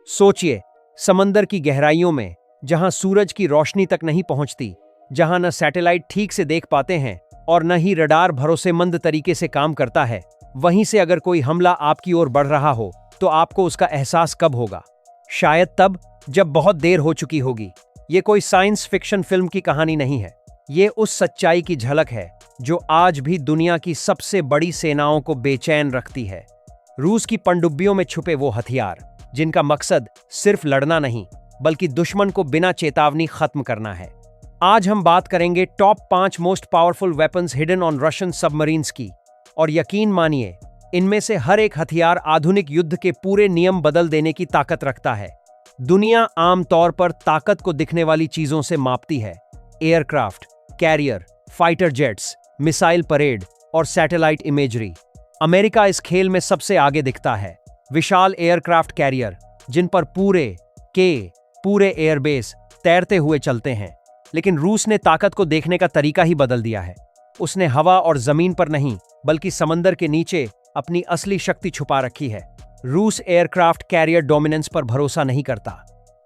सोचिए, समंदर की गहराइयों में, जहां सूरज की रोशनी तक नहीं पहुंचती, जहां न सैटेलाइट ठीक से देख पाते हैं और न ही रडार भरोसेमंद तरीके से काम करता है, वहीं से अगर कोई हमला आपकी ओर बढ़ रहा हो तो आपको उसका एहसास कब होगा? शायद तब, जब बहुत देर हो चुकी होगी। ये कोई साइंस फिक्शन फिल्म की कहानी नहीं है। ये उस सच्चाई की झलक है जो आज भी दुनिया की सबसे बड़ी सेनाओं को बेचैन रखती है। रूस की पनडुब्बियों में छुपे वो हथियार, जिनका मकसद सिर्फ लड़ना नहीं, बल्कि दुश्मन को बिना चेतावनी खत्म करना है। आज हम बात करेंगे top 5 most powerful weapons hidden on Russian submarines की। और यकीन मानिए, इनमें से हर एक हथियार आधुनिक युद्ध के पूरे नियम बदल देने की ताकत रखता है। दुनिया आम तौर पर ताकत को दिखने वाली चीजों से मापती है: aircraft, carrier, fighter jets, missile parade और सैटेलाइट इमेजरी। अमेरिका इस खेल में सबसे आगे दिखता है। विशाल एयरक्राफ्ट कैरियर, जिन पर पूरे एयरबेस तैरते हुए चलते हैं। लेकिन रूस ने ताकत को देखने का तरीका ही बदल दिया है। उसने हवा और जमीन पर नहीं, बल्कि समंदर के नीचे अपनी असली शक्ति छुपा रखी है। रूस एयरक्राफ्ट कैरियर डोमिनेंस पर भरोसा नहीं करता।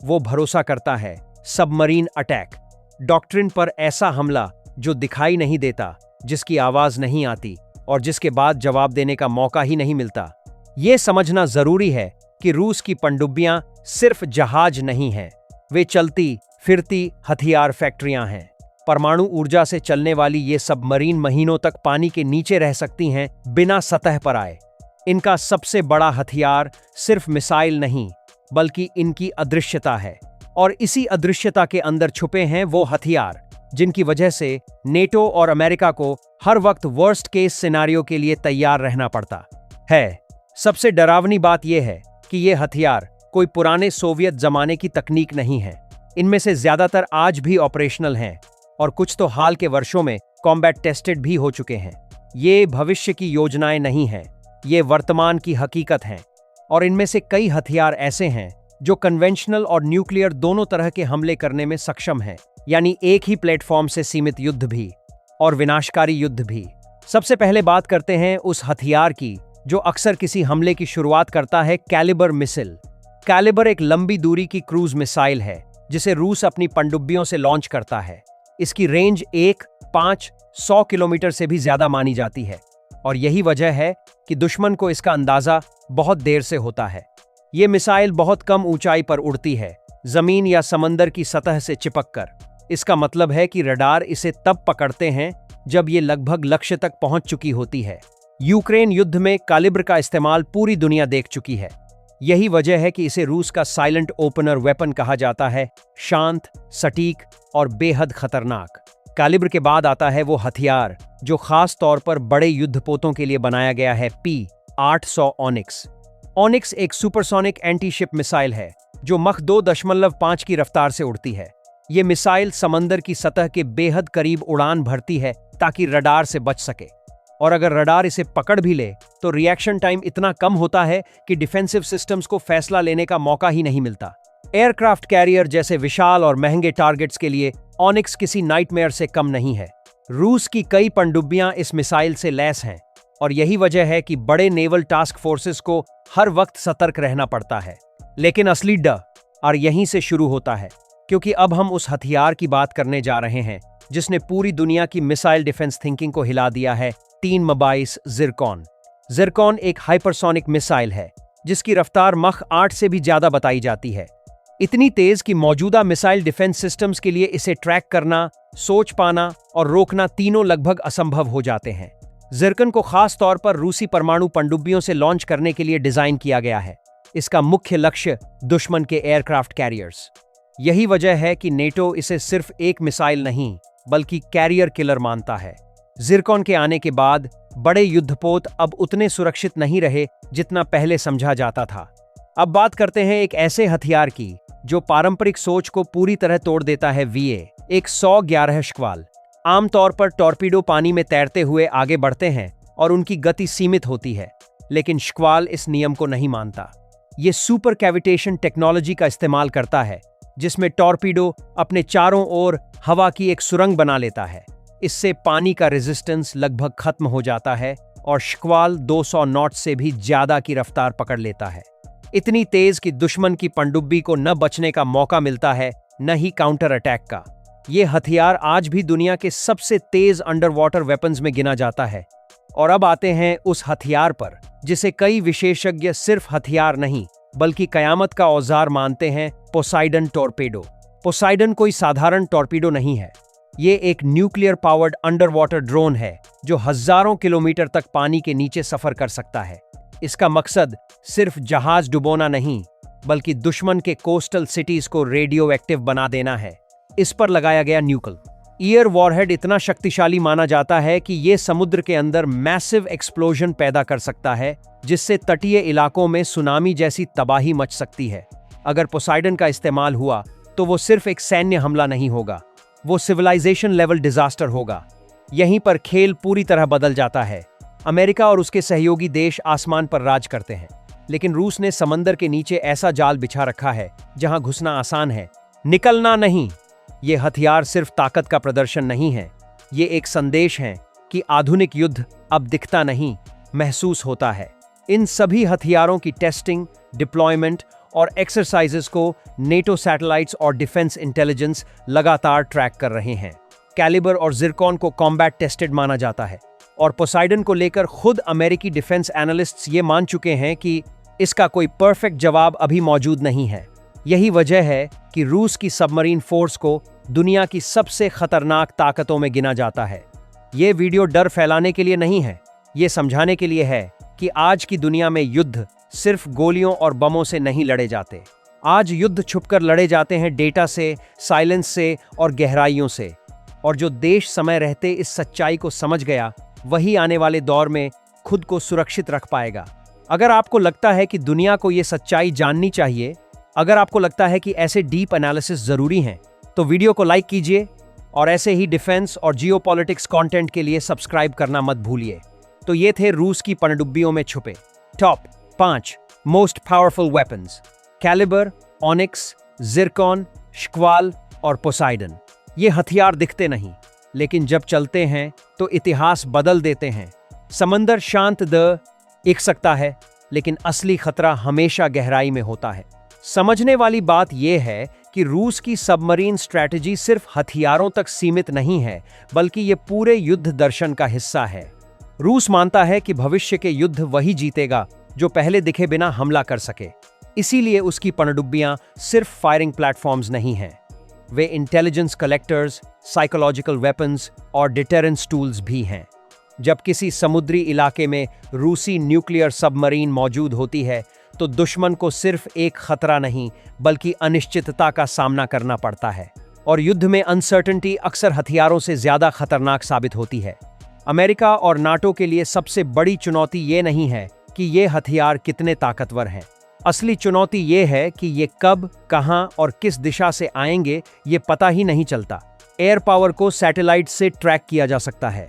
वो भरोसा करता है सबमरीन अटैक डॉक्ट्रिन पर, ऐसा हमला जो दिखाई नहीं देता, जिसकी आवाज नहीं आती और जिसके बाद जवाब देने का मौका ही नहीं मिलता। ये समझना जरूरी है कि रूस की पनडुब्बियां सिर्फ जहाज नहीं हैं, वे चलती फिरती हथियार फैक्ट्रियां हैं। परमाणु ऊर्जा से चलने वाली ये सबमरीन महीनों तक पानी के नीचे रह सकती हैं, बिना सतह पर आए। इनका सबसे बड़ा हथियार सिर्फ मिसाइल नहीं, बल्कि इनकी अदृश्यता है। और इसी अदृश्यता के अंदर छुपे हैं वो हथियार जिनकी वजह से नेटो और अमेरिका को हर वक्त वर्स्ट केस सिनारियो के लिए तैयार रहना पड़ता है। सबसे डरावनी बात यह है कि ये हथियार कोई पुराने सोवियत जमाने की तकनीक नहीं है। इनमें से ज्यादातर आज भी ऑपरेशनल हैं और कुछ तो हाल के वर्षों में कॉम्बैट टेस्टेड भी हो चुके हैं। ये भविष्य की योजनाएं नहीं हैं, ये वर्तमान की हकीकत हैं। और इनमें से कई हथियार ऐसे हैं जो कन्वेंशनल और न्यूक्लियर दोनों तरह के हमले करने में सक्षम हैं, यानी एक ही प्लेटफॉर्म से सीमित युद्ध भी और विनाशकारी युद्ध भी। सबसे पहले बात करते हैं उस हथियार की जो अक्सर किसी हमले की शुरुआत करता है: कैलिबर मिसाइल। कैलिबर एक लंबी दूरी की क्रूज मिसाइल है जिसे रूस अपनी पनडुब्बियों से लॉन्च करता है। इसकी रेंज 100 किलोमीटर से भी ज्यादा मानी जाती है और यही वजह है कि दुश्मन को इसका अंदाजा बहुत देर से होता है। ये मिसाइल बहुत कम ऊंचाई पर उड़ती है, जमीन या समंदर की सतह से चिपककर। इसका मतलब है कि रडार इसे तब पकड़ते हैं जब ये लगभग लक्ष्य तक पहुंच चुकी होती है। यूक्रेन युद्ध में कैलिबर का इस्तेमाल पूरी दुनिया देख चुकी है। यही वजह है कि इसे रूस का साइलेंट ओपनर वेपन कहा जाता है, शांत, सटीक और बेहद खतरनाक। कैलिबर के बाद आता है वो हथियार जो खास तौर पर बड़े युद्धपोतों के लिए बनाया गया है: P-800 ऑनिक्स। ऑनिक्स एक सुपरसोनिक एंटी शिप मिसाइल है जो मख 2.5 की रफ्तार से उड़ती है। ये मिसाइल समंदर की सतह के बेहद करीब उड़ान भरती है ताकि रडार से बच सके। और अगर रडार इसे पकड़ भी ले तो रिएक्शन टाइम इतना कम होता है कि डिफेंसिव सिस्टम्स को फैसला लेने का मौका ही नहीं मिलता। एयरक्राफ्ट कैरियर जैसे विशाल और महंगे टारगेट्स के लिए ऑनिक्स किसी नाइटमेयर से कम नहीं है। रूस की कई पनडुब्बियां इस मिसाइल से लैस हैं और यही वजह है कि बड़े नेवल टास्क फोर्सेस को हर वक्त सतर्क रहना पड़ता है। लेकिन असली डर यहीं से शुरू होता है, क्योंकि अब हम उस हथियार की बात करने जा रहे हैं जिसने पूरी दुनिया की मिसाइल डिफेंस थिंकिंग को हिला दिया है: 3 ज़िरकॉन। ज़िरकॉन एक हाइपरसोनिक मिसाइल है जिसकी रफ्तार मख 8 से भी ज्यादा बताई जाती है। इतनी तेज कि मौजूदा मिसाइल डिफेंस सिस्टम्स के लिए इसे ट्रैक करना, सोच पाना और रोकना तीनों लगभग असंभव हो जाते हैं। ज़िरकॉन को खास तौर पर रूसी परमाणु पनडुब्बियों से लॉन्च करने के लिए डिजाइन किया गया है। इसका मुख्य लक्ष्य दुश्मन के एयरक्राफ्ट कैरियर्स। यही वजह है कि नेटो इसे सिर्फ एक मिसाइल नहीं, बल्कि कैरियर किलर मानता है। ज़िरकॉन के आने के बाद बड़े युद्धपोत अब उतने सुरक्षित नहीं रहे जितना पहले समझा जाता था। अब बात करते हैं एक ऐसे हथियार की जो पारंपरिक सोच को पूरी तरह तोड़ देता है: VA-111 शक्वाल। आमतौर पर टॉर्पीडो पानी में तैरते हुए आगे बढ़ते हैं और उनकी गति सीमित होती है, लेकिन शक्वाल इस नियम को नहीं मानता। ये सुपर कैविटेशन टेक्नोलॉजी का इस्तेमाल करता है, जिसमें टॉर्पीडो अपने चारों ओर हवा की एक सुरंग बना लेता है। इससे पानी का रेजिस्टेंस लगभग खत्म हो जाता है और शक्वाल 200 नॉट से भी ज्यादा की रफ्तार पकड़ लेता है। इतनी तेज कि दुश्मन की पनडुब्बी को न बचने का मौका मिलता है, न ही काउंटर अटैक का। ये हथियार आज भी दुनिया के सबसे तेज अंडर वाटर वेपन्स में गिना जाता है। और अब आते हैं उस हथियार पर जिसे कई विशेषज्ञ सिर्फ हथियार नहीं बल्कि कयामत का औजार मानते हैं, पोसाइडन टॉर्पेडो। पोसाइडन कोई साधारण टॉर्पेडो नहीं है। ये एक nuclear powered under water drone है जो हजारों किलोमीटर तक पानी के नीचे सफर कर सकता है। इसका मकसद सिर्फ जहाज डुबोना नहीं बल्कि दुश्मन के कोस्टल सिटीज को रेडियो एक्टिव बना देना है। इस पर लगाया गया न्यूक्ल ईयर वॉरहेड इतना शक्तिशाली माना जाता है कि ये समुद्र के अंदर मैसिव एक्सप्लोजन पैदा कर सकता है, जिससे तटीय इलाकों में सुनामी जैसी तबाही मच सकती है। अगर पोसाइडन का इस्तेमाल हुआ तो वो सिर्फ एक सैन्य हमला नहीं होगा, वो सिविलाइजेशन लेवल डिजास्टर होगा। यहीं पर खेल पूरी तरह बदल जाता है। अमेरिका और उसके सहयोगी देश आसमान पर राज करते हैं, लेकिन रूस ने समंदर के नीचे ऐसा जाल बिछा रखा है जहां घुसना आसान है, निकलना नहीं। ये हथियार सिर्फ ताकत का प्रदर्शन नहीं है, ये एक संदेश है कि आधुनिक युद्ध अब दिखता नहीं, महसूस होता है। इन सभी हथियारों की टेस्टिंग, डिप्लॉयमेंट और एक्सरसाइजेस को नेटो सैटेलाइट्स और डिफेंस इंटेलिजेंस लगातार ट्रैक कर रहे हैं। कैलिबर और जिरकॉन को कॉम्बैट टेस्टेड माना जाता है और पोसाइडन को लेकर खुद अमेरिकी डिफेंस एनालिस्ट्स ये मान चुके हैं कि इसका कोई परफेक्ट जवाब अभी मौजूद नहीं है। यही वजह है कि रूस की सबमरीन फोर्स को दुनिया की सबसे खतरनाक ताकतों में गिना जाता है। ये वीडियो डर फैलाने के लिए नहीं है, ये समझाने के लिए है कि आज की दुनिया में युद्ध सिर्फ गोलियों और बमों से नहीं लड़े जाते। आज युद्ध छुपकर लड़े जाते हैं डेटा से, साइलेंस से और गहराइयों से। और जो देश समय रहते इस सच्चाई को समझ गया, वही आने वाले दौर में खुद को सुरक्षित रख पाएगा। अगर आपको लगता है कि दुनिया को ये सच्चाई जाननी चाहिए, अगर आपको लगता है कि ऐसे डीप एनालिसिस जरूरी हैं, तो वीडियो को लाइक कीजिए और ऐसे ही डिफेंस और जियोपॉलिटिक्स कंटेंट के लिए सब्सक्राइब करना मत भूलिए। तो ये थे रूस की पनडुब्बियों में छुपे top 5 most powerful weapons: Kalibr, Onyx, Zircon, Shkval और पोसाइडन। ये हथियार दिखते नहीं, लेकिन जब चलते हैं तो इतिहास बदल देते हैं। समंदर शांत दिख सकता है, लेकिन असली खतरा हमेशा गहराई में होता है। समझने वाली बात यह है कि रूस की सबमरीन स्ट्रैटेजी सिर्फ हथियारों तक सीमित नहीं है, बल्कि ये पूरे युद्ध दर्शन का हिस्सा है। रूस मानता है कि भविष्य के युद्ध वही जीतेगा जो पहले दिखे बिना हमला कर सके। इसीलिए उसकी पनडुब्बियां सिर्फ फायरिंग प्लेटफॉर्म्स नहीं हैं, वे इंटेलिजेंस कलेक्टर्स, साइकोलॉजिकल वेपन्स और डिटेरेंस टूल्स भी हैं। जब किसी समुद्री इलाके में रूसी न्यूक्लियर सबमरीन मौजूद होती है, तो दुश्मन को सिर्फ एक खतरा नहीं बल्कि अनिश्चितता का सामना करना पड़ता है। और युद्ध में अनसर्टेनिटी अक्सर हथियारों से ज्यादा खतरनाक साबित होती है। अमेरिका और नाटो के लिए सबसे बड़ी चुनौती ये नहीं है कि ये हथियार कितने ताकतवर हैं। असली चुनौती ये है कि ये कब, कहां और किस दिशा से आएंगे, ये पता ही नहीं चलता। एयर पावर को सैटेलाइट से ट्रैक किया जा सकता है,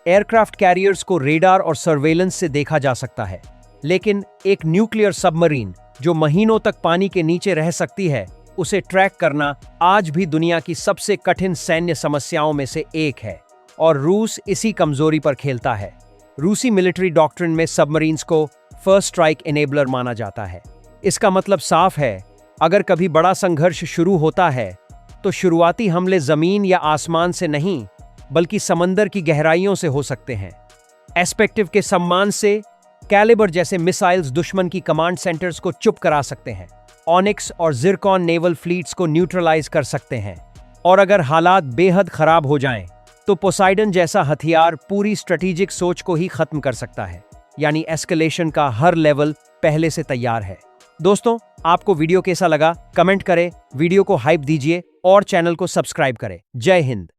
एयरक्राफ्ट कैरियर्स को रेडार और सर्वेलेंस से देखा जा सकता है, लेकिन एक न्यूक्लियर सबमरीन जो महीनों तक पानी के नीचे रह सकती है, उसे ट्रैक करना आज भी दुनिया की सबसे कठिन सैन्य समस्याओं में से एक है। और रूस इसी कमजोरी पर खेलता है। रूसी मिलिट्री डॉक्ट्रिन में सबमरीन्स को फर्स्ट स्ट्राइक एनेबलर माना जाता है। इसका मतलब साफ है, अगर कभी बड़ा संघर्ष शुरू होता है तो शुरुआती हमले जमीन या आसमान से नहीं बल्कि समंदर की गहराइयों से हो सकते हैं। एस्पेक्टिव के सम्मान से कैलिबर जैसे मिसाइल्स दुश्मन की कमांड सेंटर्स को चुप करा सकते हैं। ऑनिक्स और जिरकॉन नेवल फ्लीट्स को न्यूट्रलाइज कर सकते हैं। और अगर हालात बेहद खराब हो जाएं, तो पोसाइडन जैसा हथियार पूरी स्ट्रेटेजिक सोच को ही खत्म कर सकता है। यानी एस्केलेशन का हर लेवल पहले से तैयार है। दोस्तों, आपको वीडियो कैसा लगा? कमेंट करें, वीडियो को हाइप दीजिए और चैनल को सब्सक्राइब करें। जय हिंद।